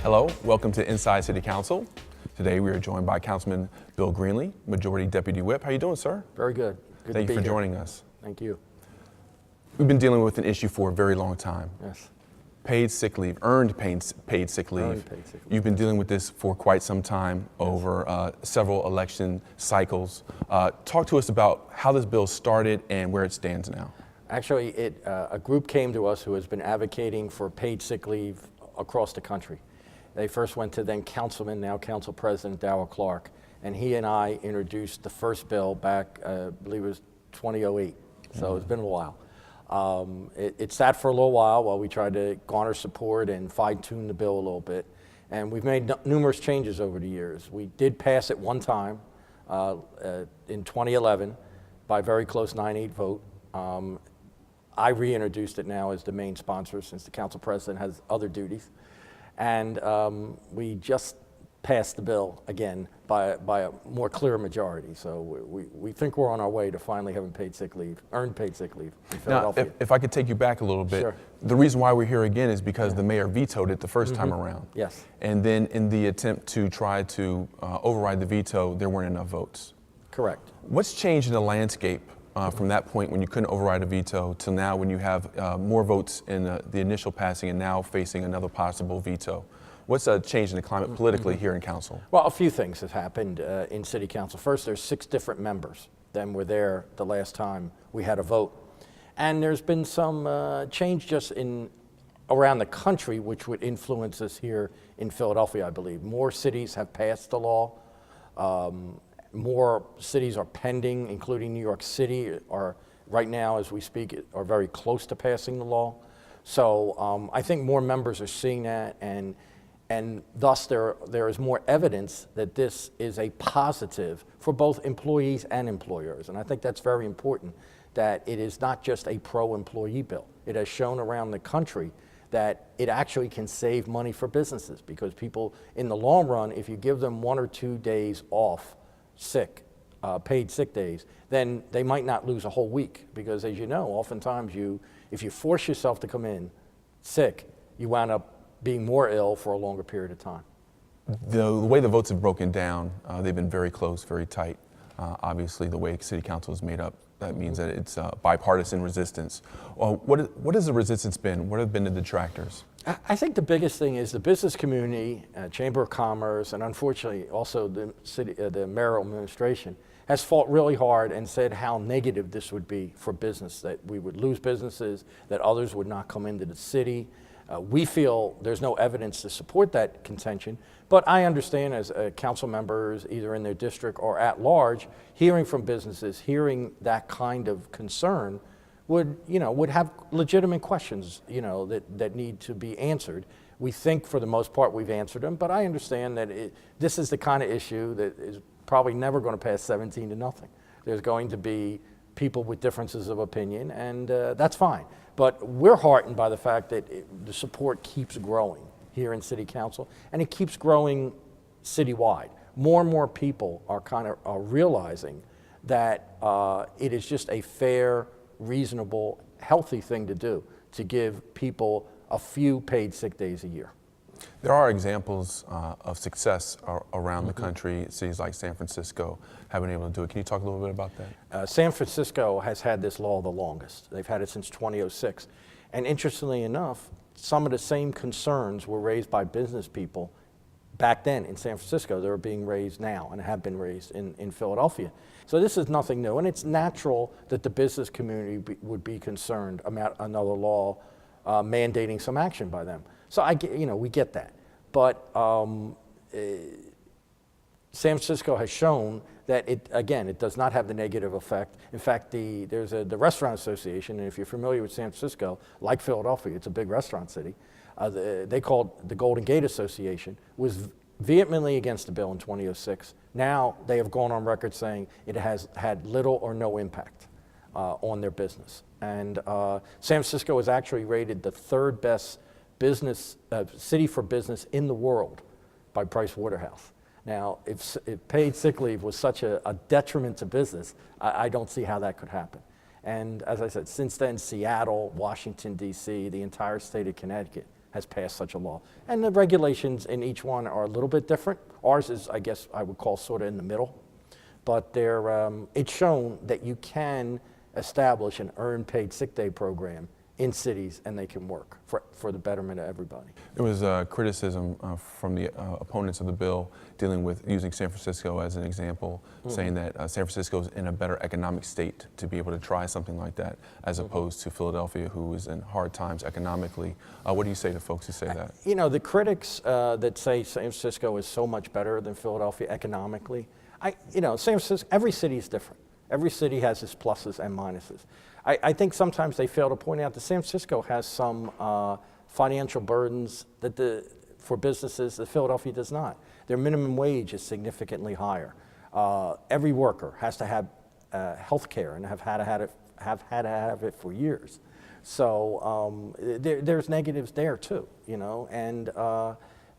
Hello, welcome to Inside City Council. Today we are joined by Councilman Bill Greenlee, Majority Deputy Whip. How are you doing, sir? Very good. Thank you for joining us. Thank you. We've been dealing with an issue for a very long time. Yes. Paid sick leave, earned paid sick leave. Earned paid sick leave. You've been dealing with this for quite some time over several election cycles. Talk to us about how this bill started and where it stands now. Actually, a group came to us who has been advocating for paid sick leave across the country. They first went to then Councilman, now Council President Darrell Clark, and he and I introduced the first bill back, I believe it was 2008, so it's been a while. It sat for a little while we tried to garner support and fine-tune the bill a little bit, and we've made numerous changes over the years. We did pass it one time in 2011 by a very close 9-8 vote. I reintroduced it now as the main sponsor since the Council President has other duties. And we just passed the bill again by a more clear majority. So we think we're on our way to finally having paid sick leave, earned paid sick leave in Philadelphia. Now, if I could take you back a little bit, Sure. The reason why we're here again is because the mayor vetoed it the first time around. Yes. And then in the attempt to try to override the veto, there weren't enough votes. Correct. What's changed in the landscape from that point when you couldn't override a veto till now when you have more votes in the initial passing and now facing another possible veto? What's changed in the climate politically here in council? Well, a few things have happened in City Council. First, there's 6 different members than were there the last time we had a vote. And there's been some change just around the country which would influence us here in Philadelphia, I believe. More cities have passed the law. More cities are pending, including New York City, are right now as we speak, are very close to passing the law. So I think more members are seeing that, and thus there is more evidence that this is a positive for both employees and employers. And I think that's very important, that it is not just a pro-employee bill. It has shown around the country that it actually can save money for businesses, because people, in the long run, if you give them 1 or 2 days off, paid sick days, then they might not lose a whole week, because as you know, oftentimes if you force yourself to come in sick, you wound up being more ill for a longer period of time. The way the votes have broken down, they've been very close, very tight. Obviously, the way City Council is made up, that means that it's bipartisan resistance. What has the resistance been? What have been the detractors? I think the biggest thing is the business community, Chamber of Commerce, and unfortunately also the mayoral administration has fought really hard and said how negative this would be for business, that we would lose businesses, that others would not come into the city. We feel there's no evidence to support that contention, but I understand as council members, either in their district or at large, hearing from businesses, hearing that kind of concern would have legitimate questions, that need to be answered. We think for the most part we've answered them, but I understand that this is the kind of issue that is probably never going to pass 17-0. There's going to be people with differences of opinion, and that's fine. But we're heartened by the fact that the support keeps growing here in City Council, and it keeps growing citywide. More and more people are realizing that it is just a fair, reasonable, healthy thing to do, to give people a few paid sick days a year. There are examples of success around the country. Cities like San Francisco have been able to do it. Can you talk a little bit about that? San Francisco has had this law the longest. They've had it since 2006. And interestingly enough, some of the same concerns were raised by business people back then in San Francisco. They're being raised now and have been raised in Philadelphia. So this is nothing new, and it's natural that the business community would be concerned about another law mandating some action by them. So we get that, but San Francisco has shown that it does not have the negative effect. In fact, there's the Restaurant Association, and if you're familiar with San Francisco, like Philadelphia, it's a big restaurant city. They called the Golden Gate Association, was vehemently against the bill in 2006. Now they have gone on record saying it has had little or no impact on their business. And San Francisco is actually rated the 3rd best city for business in the world by Price Waterhouse. Now, if paid sick leave was such a detriment to business, I don't see how that could happen. And as I said, since then, Seattle, Washington, D.C., the entire state of Connecticut has passed such a law. And the regulations in each one are a little bit different. Ours is, I guess, I would call sort of in the middle. But it's shown that you can establish an earned paid sick day program in cities, and they can work for the betterment of everybody. There was criticism from the opponents of the bill dealing with using San Francisco as an example, saying that San Francisco is in a better economic state to be able to try something like that, as opposed to Philadelphia, who is in hard times economically. What do you say to folks who say that? You know, the critics that say San Francisco is so much better than Philadelphia economically, San Francisco, every city is different. Every city has its pluses and minuses. I think sometimes they fail to point out that San Francisco has some financial burdens for businesses that Philadelphia does not. Their minimum wage is significantly higher. Every worker has to have health care and have had to have it for years. So there's negatives there too, and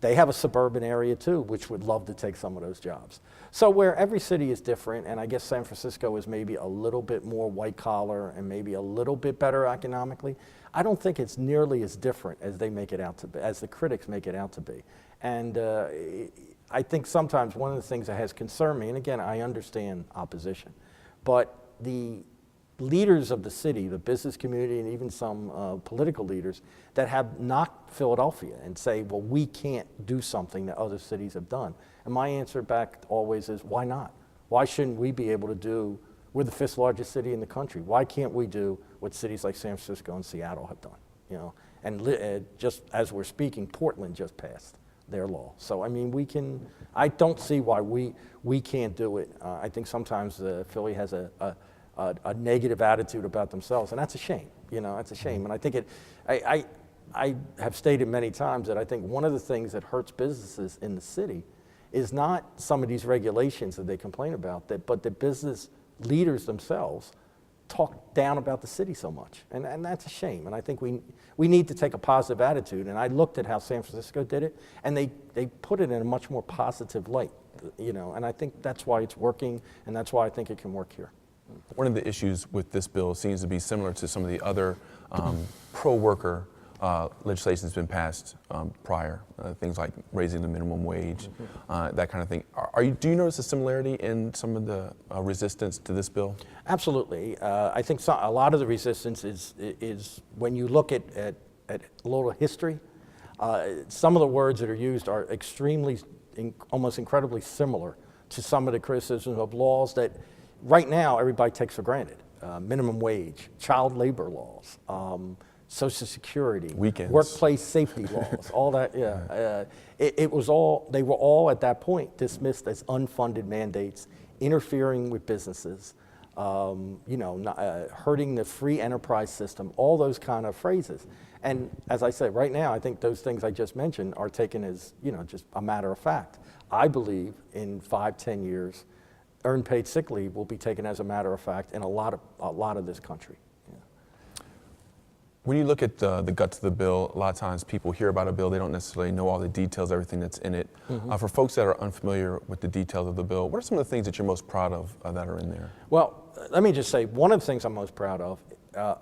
they have a suburban area too, which would love to take some of those jobs. So where every city is different, and I guess San Francisco is maybe a little bit more white collar and maybe a little bit better economically, I don't think it's nearly as different as they make it out to be, as the critics make it out to be. And I think sometimes one of the things that has concerned me, and again, I understand opposition, but the leaders of the city, the business community, and even some political leaders that have knocked Philadelphia and say, well, we can't do something that other cities have done. And my answer back always is, why not? Why shouldn't we be able to do, we're the 5th largest city in the country. Why can't we do what cities like San Francisco and Seattle have done? And just as we're speaking, Portland just passed their law. So, I mean, I don't see why we can't do it. I think sometimes Philly has a negative attitude about themselves, and that's a shame. It's a shame. And I think I have stated many times that I think one of the things that hurts businesses in the city is not some of these regulations that they complain about, but the business leaders themselves talk down about the city so much, and that's a shame. And I think we need to take a positive attitude. And I looked at how San Francisco did it, and they put it in a much more positive light. And I think that's why it's working, and that's why I think it can work here. One of the issues with this bill seems to be similar to some of the other pro-worker legislation that's been passed prior, things like raising the minimum wage, that kind of thing. Do you notice a similarity in some of the resistance to this bill? Absolutely. I think a lot of the resistance is when you look at a little history, some of the words that are used are almost incredibly similar to some of the criticisms of laws that right now everybody takes for granted. Minimum wage, child labor laws, Social Security, weekends, workplace safety laws, all that. Yeah, they were all at that point dismissed as unfunded mandates, interfering with businesses, hurting the free enterprise system, all those kind of phrases. And as I said, right now, I think those things I just mentioned are taken as just a matter of fact. I believe in 5-10 years, earned paid sick leave will be taken as a matter of fact in a lot of this country. When you look at the guts of the bill, a lot of times people hear about a bill, they don't necessarily know all the details, everything that's in it. For folks that are unfamiliar with the details of the bill, what are some of the things that you're most proud of that are in there? Well, let me just say, one of the things I'm most proud of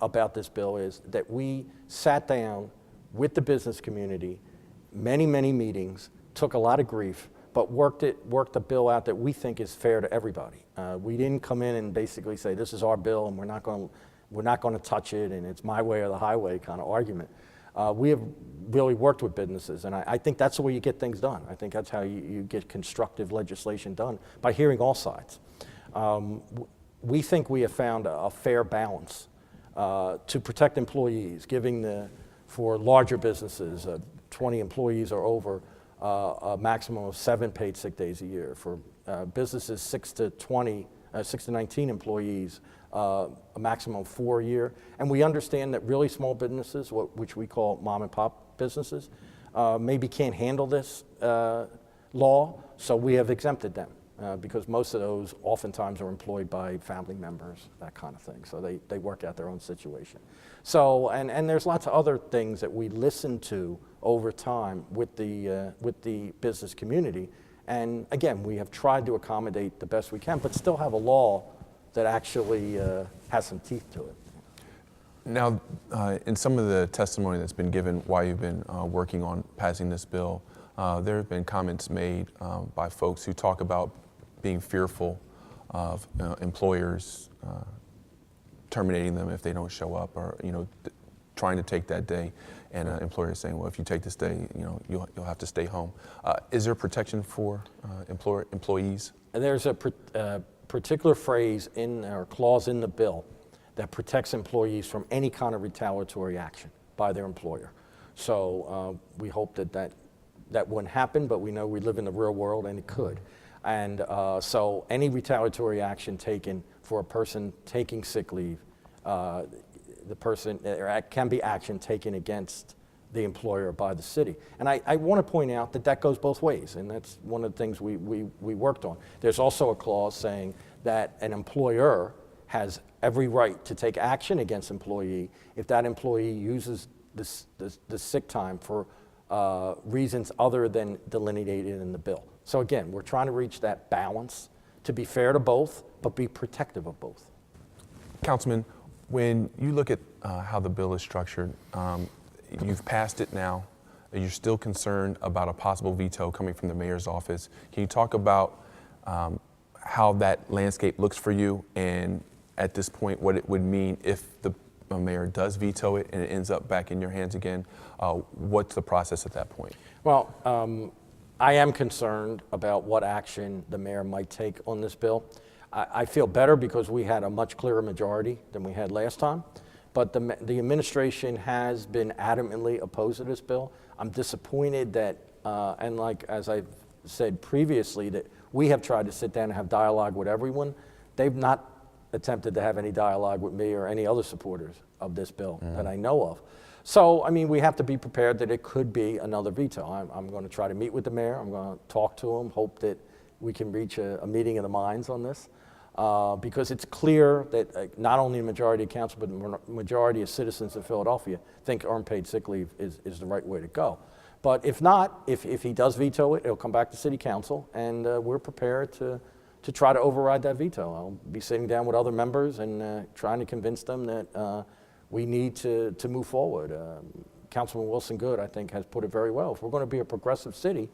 about this bill is that we sat down with the business community, many meetings, took a lot of grief, but worked a bill out that we think is fair to everybody. We didn't come in and basically say, this is our bill and we're not going to touch it and it's my way or the highway kind of argument. We have really worked with businesses, and I think that's the way you get things done. I think that's how you get constructive legislation done, by hearing all sides. We think we have found a fair balance to protect employees, for larger businesses, 20 employees or over, a maximum of 7 paid sick days a year. For businesses 6 to 19 employees, a maximum of 4 a year. And we understand that really small businesses, which we call mom and pop businesses, maybe can't handle this law, so we have exempted them because most of those oftentimes are employed by family members, that kind of thing. So they work out their own situation. So, and there's lots of other things that we listen to over time with the business community. And again, we have tried to accommodate the best we can, but still have a law that actually has some teeth to it. Now, in some of the testimony that's been given while you've been working on passing this bill, there have been comments made by folks who talk about being fearful of employers terminating them if they don't show up, or trying to take that day, and an employer saying, well, if you take this day, you'll have to stay home. Is there protection for employees? There's a particular phrase or clause in the bill that protects employees from any kind of retaliatory action by their employer. So we hope that wouldn't happen, but we know we live in the real world and it could. And so any retaliatory action taken for a person taking sick leave, there can be action taken against the employer by the city. And I want to point out that goes both ways, and that's one of the things we worked on. There's also a clause saying that an employer has every right to take action against employee if that employee uses the sick time for reasons other than delineated in the bill. So again, we're trying to reach that balance to be fair to both, but be protective of both. Councilman, when you look at how the bill is structured, you've passed it now. You're still concerned about a possible veto coming from the mayor's office. Can you talk about how that landscape looks for you, and at this point what it would mean if the mayor does veto it and it ends up back in your hands again? What's the process at that point? Well, I am concerned about what action the mayor might take on this bill. I feel better because we had a much clearer majority than we had last time, but the administration has been adamantly opposed to this bill. I'm disappointed that, and like as I've said previously, that we have tried to sit down and have dialogue with everyone. They've not attempted to have any dialogue with me or any other supporters of this bill that I know of. So, I mean, we have to be prepared that it could be another veto. I'm going to try to meet with the mayor. I'm going to talk to him, hope that we can reach a meeting of the minds on this. Because it's clear that not only the majority of council, but the majority of citizens of Philadelphia think earned paid sick leave is the right way to go. But if not, if he does veto it, it'll come back to city council, and we're prepared to try to override that veto. I'll be sitting down with other members and trying to convince them that we need to move forward. Councilman Wilson Good, I think, has put it very well. If we're going to be a progressive city,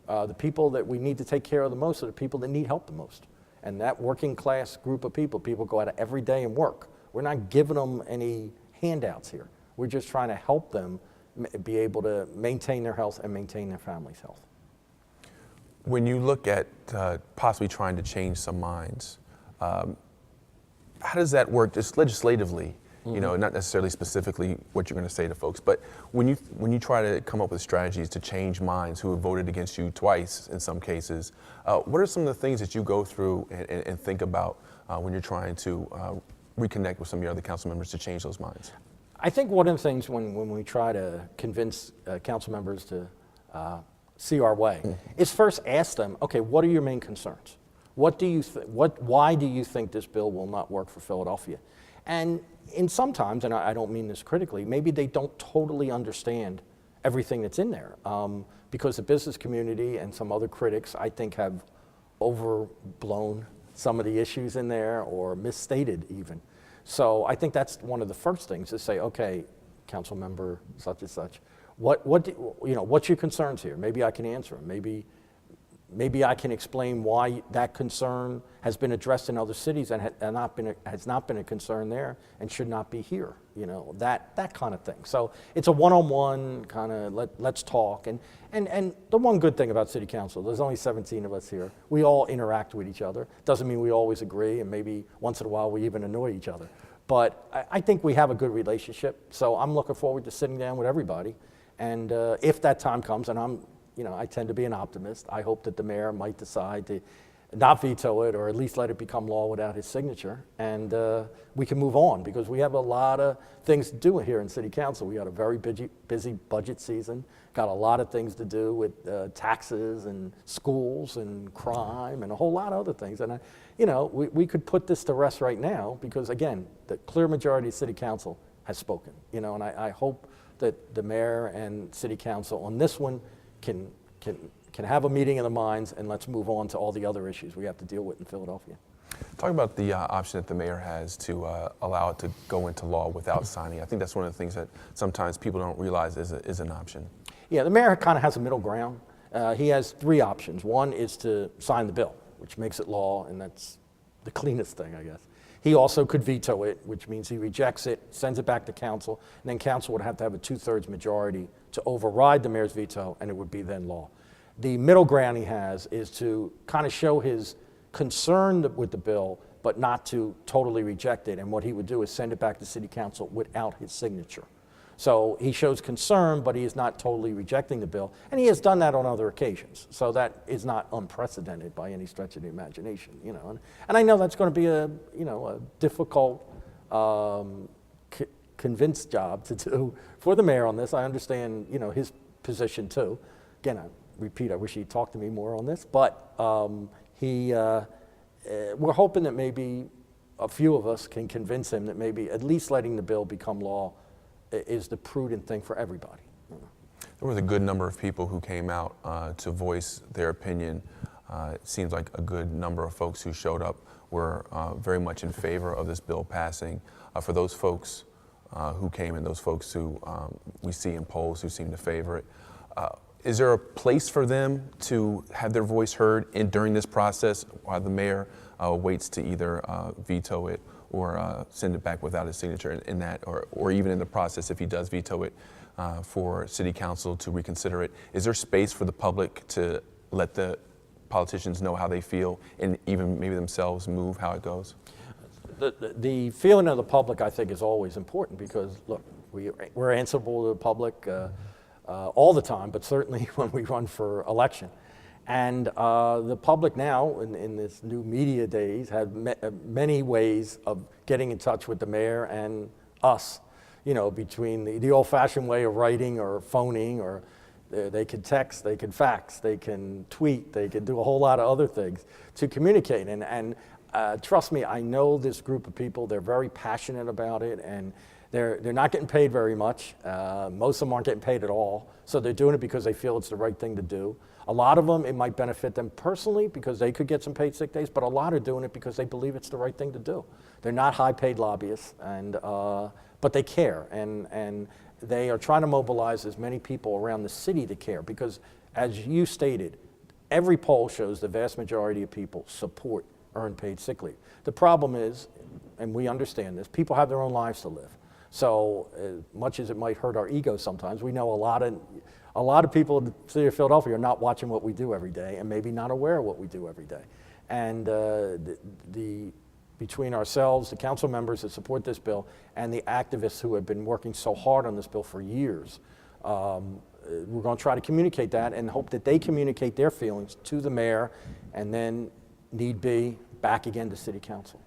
the people that we need to take care of the most are the people that need help the most. And that working class group of people go out every day and work. We're not giving them any handouts here. We're just trying to help them be able to maintain their health and maintain their family's health. When you look at possibly trying to change some minds, how does that work just legislatively? Not necessarily specifically what you're going to say to folks, but when you try to come up with strategies to change minds who have voted against you twice in some cases, what are some of the things that you go through and think about when you're trying to reconnect with some of your other council members to change those minds? I think one of the things when we try to convince council members to see our way is first ask them, okay, what are your main concerns? Why do you think this bill will not work for Philadelphia? And sometimes, and I don't mean this critically, maybe they don't totally understand everything that's in there, because the business community and some other critics, I think, have overblown some of the issues in there or misstated even. So I think that's one of the first things, to say, okay, council member such and such, what's your concerns here? Maybe I can answer them. Maybe I can explain why that concern has been addressed in other cities and has not been a concern there and should not be here, that kind of thing. So it's a one-on-one kind of let's talk. And the one good thing about city council, there's only 17 of us here. We all interact with each other. Doesn't mean we always agree, and maybe once in a while we even annoy each other. But I think we have a good relationship. So I'm looking forward to sitting down with everybody. And if that time comes, and I tend to be an optimist. I hope that the mayor might decide to not veto it, or at least let it become law without his signature, and we can move on, because we have a lot of things to do here in City Council. We got a very busy budget season, got a lot of things to do with taxes and schools and crime and a whole lot of other things. And we could put this to rest right now, because again, the clear majority of City Council has spoken. And I hope that the mayor and City Council on this one can have a meeting of the minds, and let's move on to all the other issues we have to deal with in Philadelphia. Talk about the option that the mayor has to allow it to go into law without signing. I think that's one of the things that sometimes people don't realize is an option. Yeah, the mayor kind of has a middle ground. He has three options. One is to sign the bill, which makes it law, and that's the cleanest thing, I guess. He also could veto it, which means he rejects it, sends it back to council, and then council would have to have a 2/3 majority to override the mayor's veto, and it would be then law. The middle ground he has is to kind of show his concern with the bill, but not to totally reject it. And what he would do is send it back to city council without his signature. So he shows concern, but he is not totally rejecting the bill. And he has done that on other occasions. So that is not unprecedented by any stretch of the imagination, you know. And I know that's going to be a difficult, convinced job to do for the mayor on this. I understand, his position too. Again, I repeat, I wish he'd talked to me more on this, but we're hoping that maybe a few of us can convince him that maybe at least letting the bill become law is the prudent thing for everybody. There was a good number of people who came out to voice their opinion. It seems like a good number of folks who showed up were very much in favor of this bill passing. For those folks who came and those folks who we see in polls who seem to favor it, is there a place for them to have their voice heard during this process while the mayor waits to either veto it or send it back without his signature in that, or even in the process if he does veto it for city council to reconsider it? Is there space for the public to let the politicians know how they feel and even maybe themselves move how it goes? The feeling of the public, I think, is always important because, look, we're answerable to the public all the time, but certainly when we run for election. And the public now, in this new media days, have many ways of getting in touch with the mayor and us, between the old-fashioned way of writing or phoning, or they can text, they can fax, they can tweet, they can do a whole lot of other things to communicate. And trust me, I know this group of people. They're very passionate about it, and they're not getting paid very much. Most of them aren't getting paid at all, so they're doing it because they feel it's the right thing to do. A lot of them, it might benefit them personally because they could get some paid sick days, but a lot are doing it because they believe it's the right thing to do. They're not high-paid lobbyists, but they care, and they are trying to mobilize as many people around the city to care because, as you stated, every poll shows the vast majority of people support earned paid sick leave. The problem is, and we understand this, people have their own lives to live. So as much as it might hurt our ego sometimes, we know a lot of people in the city of Philadelphia are not watching what we do every day and maybe not aware of what we do every day. And between ourselves, the council members that support this bill, and the activists who have been working so hard on this bill for years, we're going to try to communicate that and hope that they communicate their feelings to the mayor and then, need be, back again to city council.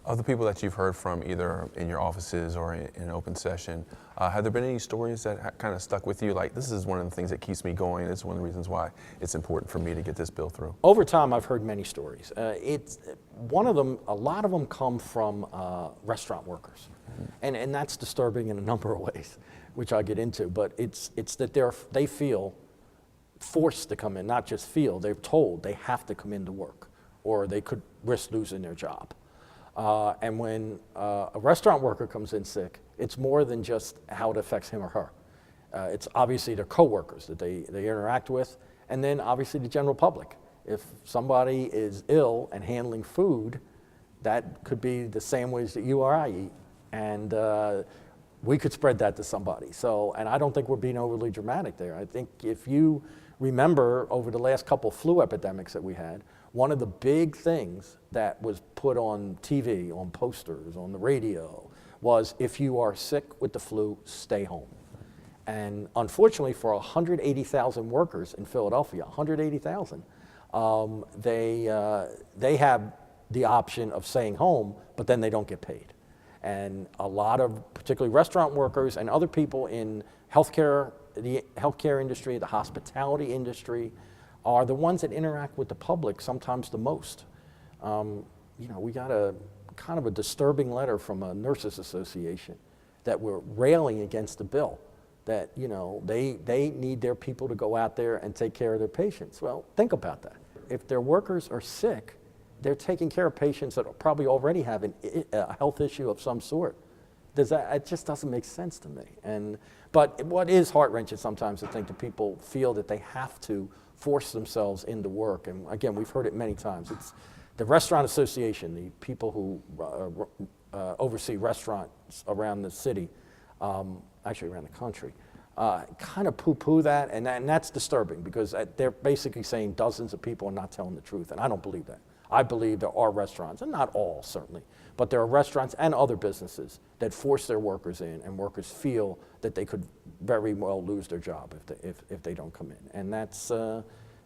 Of the people that you've heard from, either in your offices or in open session, have there been any stories that kind of stuck with you? Like, this is one of the things that keeps me going. It's one of the reasons why it's important for me to get this bill through. Over time, I've heard many stories. It's one of them. A lot of them come from restaurant workers, and that's disturbing in a number of ways, which I'll get into. But it's that they feel forced to come in, not just feel. They're told they have to come in to work, or they could risk losing their job. And when a restaurant worker comes in sick, it's more than just how it affects him or her. It's obviously their coworkers that they interact with, and then obviously the general public. If somebody is ill and handling food, that could be the sandwich that you or I eat, and we could spread that to somebody. So, and I don't think we're being overly dramatic there. I think if you remember over the last couple flu epidemics that we had, one of the big things that was put on TV, on posters, on the radio, was if you are sick with the flu, stay home. And unfortunately for 180,000 workers in Philadelphia, 180,000, they have the option of staying home, but then they don't get paid. And a lot of particularly restaurant workers and other people in healthcare, the healthcare industry, the hospitality industry, are the ones that interact with the public sometimes the most. We got a kind of a disturbing letter from a nurses association that were railing against the bill, that they need their people to go out there and take care of their patients. Well, think about that. If their workers are sick, they're taking care of patients that probably already have a health issue of some sort. It just doesn't make sense to me. But what is heart-wrenching sometimes to think that people feel that they have to force themselves into work. And again, we've heard it many times. It's the Restaurant Association, the people who oversee restaurants around the city, actually around the country, kind of poo-poo that, and that's disturbing because they're basically saying dozens of people are not telling the truth, and I don't believe that. I believe there are restaurants, and not all certainly, but there are restaurants and other businesses that force their workers in, and workers feel that they could very well lose their job if they don't come in, and that's.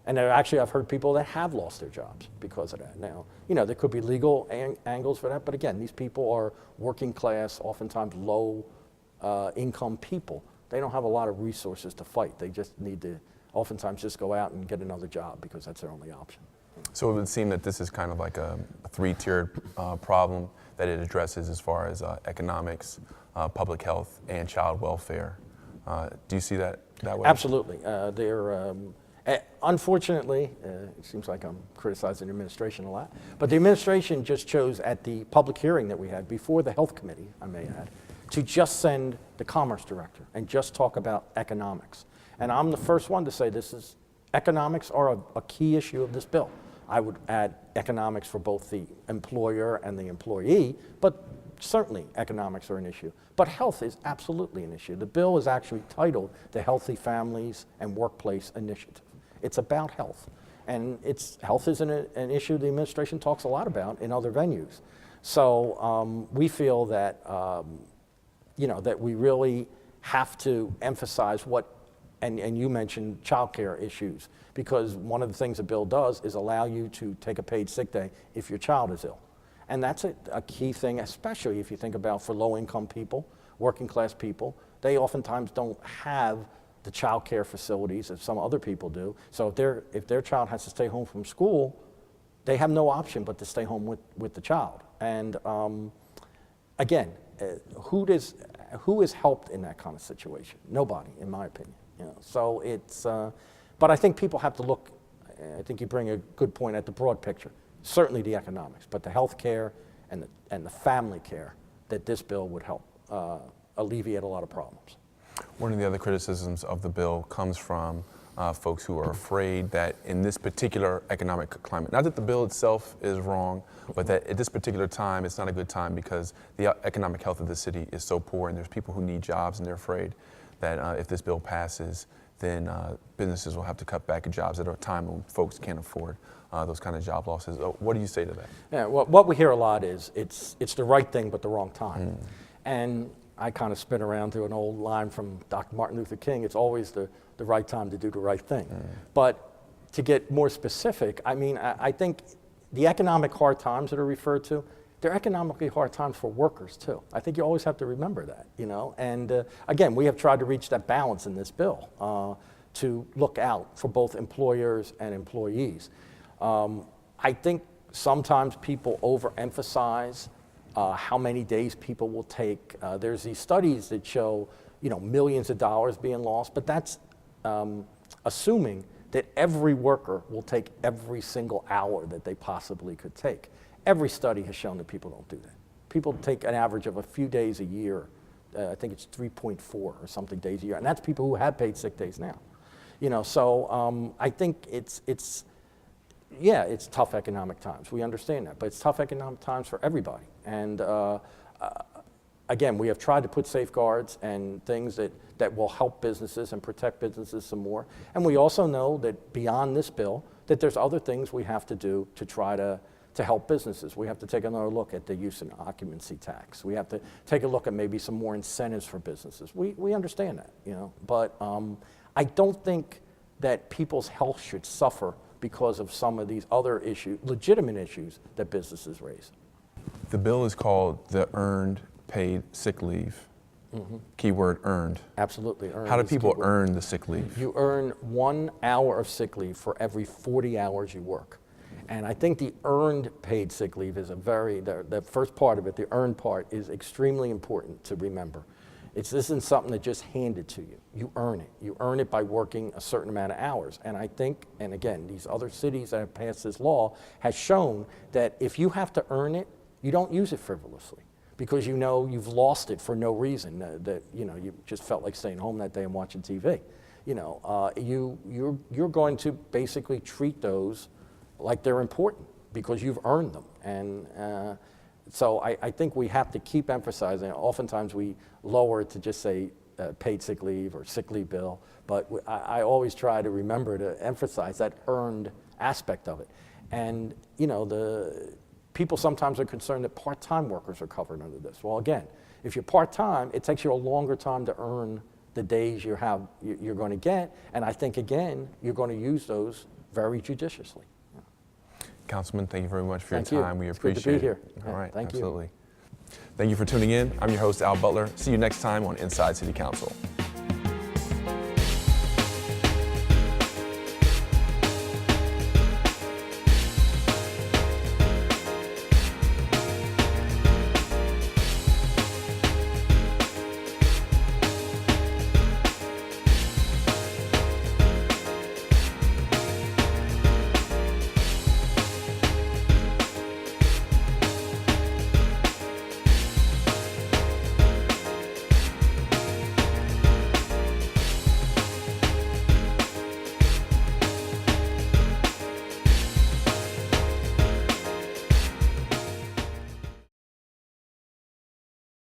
And actually, I've heard people that have lost their jobs because of that. Now, there could be legal angles for that, but again, these people are working class, oftentimes low income people. They don't have a lot of resources to fight. They just need to oftentimes just go out and get another job because that's their only option. So it would seem that this is kind of like a three-tiered problem that it addresses as far as economics, public health, and child welfare. Do you see that way? Absolutely. Unfortunately, it seems like I'm criticizing the administration a lot, but the administration just chose at the public hearing that we had before the health committee, I may add, to just send the commerce director and just talk about economics. And I'm the first one to say economics are a key issue of this bill. I would add economics for both the employer and the employee, but certainly economics are an issue. But health is absolutely an issue. The bill is actually titled the Healthy Families and Workplace Initiative. It's about health. And health is an issue the administration talks a lot about in other venues. So we feel that, that we really have to emphasize and you mentioned child care issues, because one of the things the bill does is allow you to take a paid sick day if your child is ill. And that's a key thing, especially if you think about for low-income people, working-class people. They oftentimes don't have the child care facilities that some other people do. So if their child has to stay home from school, they have no option but to stay home with the child. And again, who is helped in that kind of situation? Nobody, in my opinion. So but I think people have to look. I think you bring a good point at the broad picture. Certainly the economics, but the health care and the family care that this bill would help alleviate a lot of problems. One of the other criticisms of the bill comes from folks who are afraid that in this particular economic climate, not that the bill itself is wrong, but that at this particular time, it's not a good time because the economic health of the city is so poor, and there's people who need jobs, and they're afraid that if this bill passes, then businesses will have to cut back at jobs at a time when folks can't afford those kind of job losses. What do you say to that? Yeah, what we hear a lot is it's the right thing but the wrong time. And I kind of spin around to an old line from Dr. Martin Luther King, it's always the right time to do the right thing. But to get more specific, I think the economic hard times that are referred to, they're economically hard times for workers too. I think you always have to remember that, And again, we have tried to reach that balance in this bill to look out for both employers and employees. I think sometimes people overemphasize how many days people will take. There's these studies that show, millions of dollars being lost, but that's assuming that every worker will take every single hour that they possibly could take. Every study has shown that people don't do that. People take an average of a few days a year. I think it's 3.4 or something days a year, and that's people who have paid sick days now. So I think it's tough economic times. We understand that, but it's tough economic times for everybody. And again, we have tried to put safeguards and things that will help businesses and protect businesses some more. And we also know that beyond this bill, that there's other things we have to do to try to help businesses. We have to take another look at the use and occupancy tax. We have to take a look at maybe some more incentives for businesses. We understand that, But I don't think that people's health should suffer because of some of these other issues, legitimate issues that businesses raise. The bill is called the Earned Paid Sick Leave. Keyword earned. Absolutely. Earned. How do people earn the sick leave? You earn 1 hour of sick leave for every 40 hours you work. And I think the earned paid sick leave is the first part of it, the earned part, is extremely important to remember. This isn't something that just handed to you. You earn it. You earn it by working a certain amount of hours. And I think, and again, these other cities that have passed this law has shown that if you have to earn it, you don't use it frivolously, because you know you've lost it for no reason, that you just felt like staying home that day and watching TV. You're going to basically treat those like they're important because you've earned them. And so I think we have to keep emphasizing. Oftentimes we lower it to just say paid sick leave or sick leave bill, but I always try to remember to emphasize that earned aspect of it. And the people sometimes are concerned that part-time workers are covered under this. Well, again, if you're part-time, it takes you a longer time to earn the days you're going to get, and I think, again, you're going to use those very judiciously. Councilman, thank you very much for your Thank you. time. We It's appreciate good to be it. here. All Yeah, right, thank you. absolutely. Thank you for tuning in. I'm your host, Al Butler. See you next time on Inside City Council.